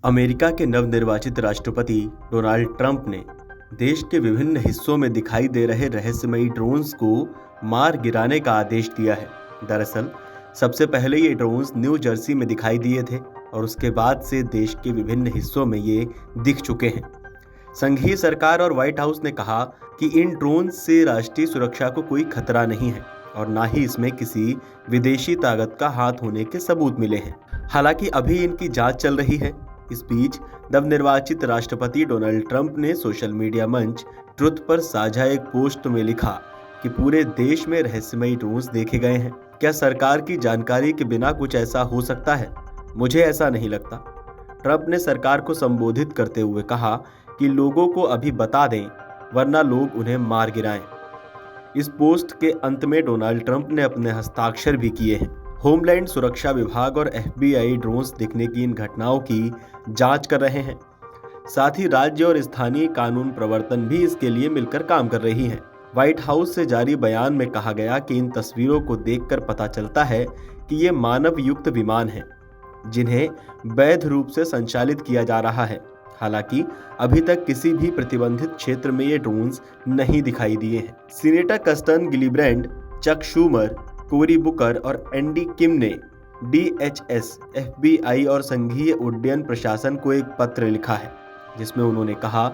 America के नवनिर्वाचित राष्ट्रपति डोनाल्ड ट्रंप ने देश के विभिन्न हिस्सों में दिखाई दे रहे रहस्यमयी ड्रोन्स को मार गिराने का आदेश दिया है। दरअसल सबसे पहले ये ड्रोन्स न्यू जर्सी में दिखाई दिए थे और उसके बाद से देश के विभिन्न हिस्सों में ये दिख चुके हैं। संघीय सरकार और व्हाइट हाउस ने कहा कि इन ड्रोन से राष्ट्रीय सुरक्षा को कोई खतरा नहीं है और ना ही इसमें किसी विदेशी ताकत का हाथ होने के सबूत मिले हैं। हालांकि अभी इनकी जांच चल रही है। इस बीच नवनिर्वाचित राष्ट्रपति डोनाल्ड ट्रंप ने सोशल मीडिया मंच ट्रुथ पर साझा एक पोस्ट में लिखा कि पूरे देश में रहस्यमयी ड्रोन्स देखे गए हैं। क्या सरकार की जानकारी के बिना कुछ ऐसा हो सकता है? मुझे ऐसा नहीं लगता। ट्रंप ने सरकार को संबोधित करते हुए कहा कि लोगों को अभी बता दें वरना लोग उन्हें मार गिराएं। इस पोस्ट के अंत में डोनाल्ड ट्रंप ने अपने हस्ताक्षर भी किए हैं। होमलैंड सुरक्षा विभाग और FBI ड्रोन्स दिखने की इन घटनाओं की जांच कर रहे हैं। साथ ही राज्य और स्थानीय कानून प्रवर्तन भी इसके लिए मिलकर काम कर रही हैं। व्हाइट हाउस से जारी बयान में कहा गया कि इन तस्वीरों को देखकर पता चलता है कि ये मानव युक्त विमान हैं जिन्हें वैध रूप से संचालित किया जा रहा है। हालांकि अभी तक किसी भी प्रतिबंधित क्षेत्र में ये ड्रोन्स नहीं दिखाई दिए हैं। Senator Kirsten Gillibrand, Chuck Schumer, Cory Booker और एंडी किम ने DHS, FBI और संघीय उड्डयन प्रशासन को एक पत्र लिखा है जिसमें उन्होंने कहा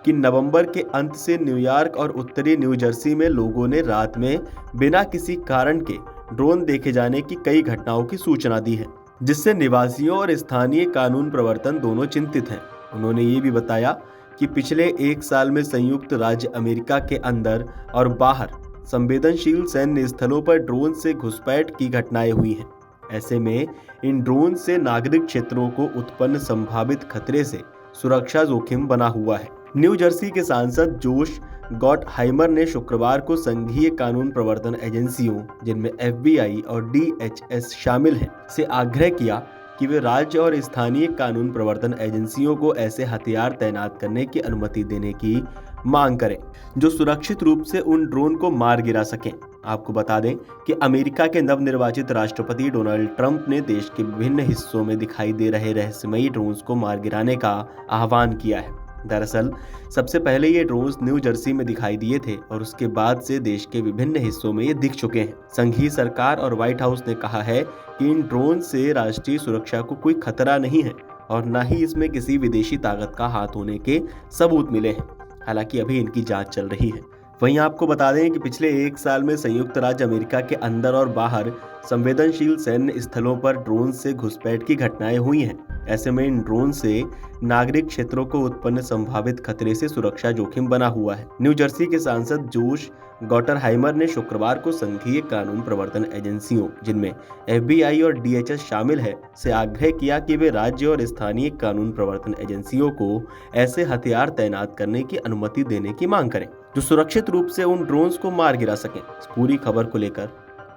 कि नवंबर के अंत से न्यूयॉर्क और उत्तरी न्यू जर्सी में लोगों ने रात में बिना किसी कारण के ड्रोन देखे जाने की कई घटनाओं की सूचना दी है, जिससे निवासियों और स्थानीय कानून प्रवर्तन दोनों चिंतित हैं। उन्होंने ये भी बताया कि पिछले एक साल में संयुक्त राज्य अमेरिका के अंदर और बाहर संवेदनशील सैन्य स्थलों पर ड्रोन से घुसपैठ की घटनाएं हुई हैं। ऐसे में इन ड्रोन से नागरिक क्षेत्रों को उत्पन्न संभावित खतरे से सुरक्षा जोखिम बना हुआ है। न्यू जर्सी के सांसद जोश गॉटहाइमर ने शुक्रवार को संघीय कानून प्रवर्तन एजेंसियों, जिनमें FBI और DHS शामिल हैं, से आग्रह किया कि वे राज्य और स्थानीय कानून प्रवर्तन एजेंसियों को ऐसे हथियार तैनात करने की अनुमति देने की मांग करें जो सुरक्षित रूप से उन ड्रोन को मार गिरा सकें। आपको बता दें कि अमेरिका के नवनिर्वाचित राष्ट्रपति डोनाल्ड ट्रंप ने देश के विभिन्न हिस्सों में दिखाई दे रहे रहस्यमयी ड्रोन्स को मार गिराने का आह्वान किया है। दरअसल सबसे पहले ये ड्रोन्स न्यू जर्सी में दिखाई दिए थे और उसके बाद से देश के विभिन्न हिस्सों में ये दिख चुके हैं। संघीय सरकार और व्हाइट हाउस ने कहा है कि इन ड्रोन से राष्ट्रीय सुरक्षा को कोई खतरा नहीं है और न ही इसमें किसी विदेशी ताकत का हाथ होने के सबूत मिले हैं। हालांकि अभी इनकी जांच चल रही है। वहीं आपको बता दें कि पिछले एक साल में संयुक्त राज्य अमेरिका के अंदर और बाहर संवेदनशील सैन्य स्थलों पर ड्रोन से घुसपैठ की घटनाएं हुई हैं। ऐसे में इन ड्रोन से नागरिक क्षेत्रों को उत्पन्न संभावित खतरे से सुरक्षा जोखिम बना हुआ है। न्यू जर्सी के सांसद जोश गॉटरहाइमर ने शुक्रवार को संघीय कानून प्रवर्तन एजेंसियों, जिनमें FBI और DHS शामिल है, से आग्रह किया कि वे राज्य और स्थानीय कानून प्रवर्तन एजेंसियों को ऐसे हथियार तैनात करने की अनुमति देने की मांग करें जो सुरक्षित रूप से उन ड्रोन्स को मार गिरा सकें। इस पूरी खबर को लेकर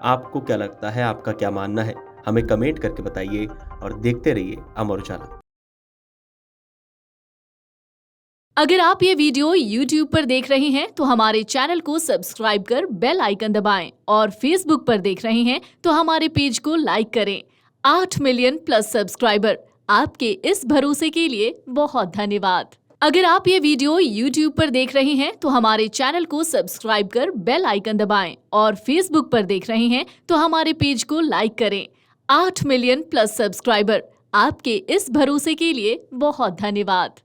आपको क्या लगता है? आपका क्या मानना है? हमें कमेंट करके बताइए और देखते रहिए अमर उजाला। अगर आप ये वीडियो YouTube पर देख रहे हैं तो हमारे चैनल को सब्सक्राइब कर बेल आइकन दबाएं और Facebook पर देख रहे हैं तो हमारे पेज को लाइक करें। 8 मिलियन प्लस सब्सक्राइबर, आपके इस भरोसे के लिए बहुत धन्यवाद। अगर आप ये वीडियो YouTube पर देख रहे हैं तो हमारे चैनल को सब्सक्राइब कर बेल आइकन दबाएं और Facebook पर देख रहे हैं तो हमारे पेज को लाइक करें। 8 मिलियन प्लस सब्सक्राइबर, आपके इस भरोसे के लिए बहुत धन्यवाद।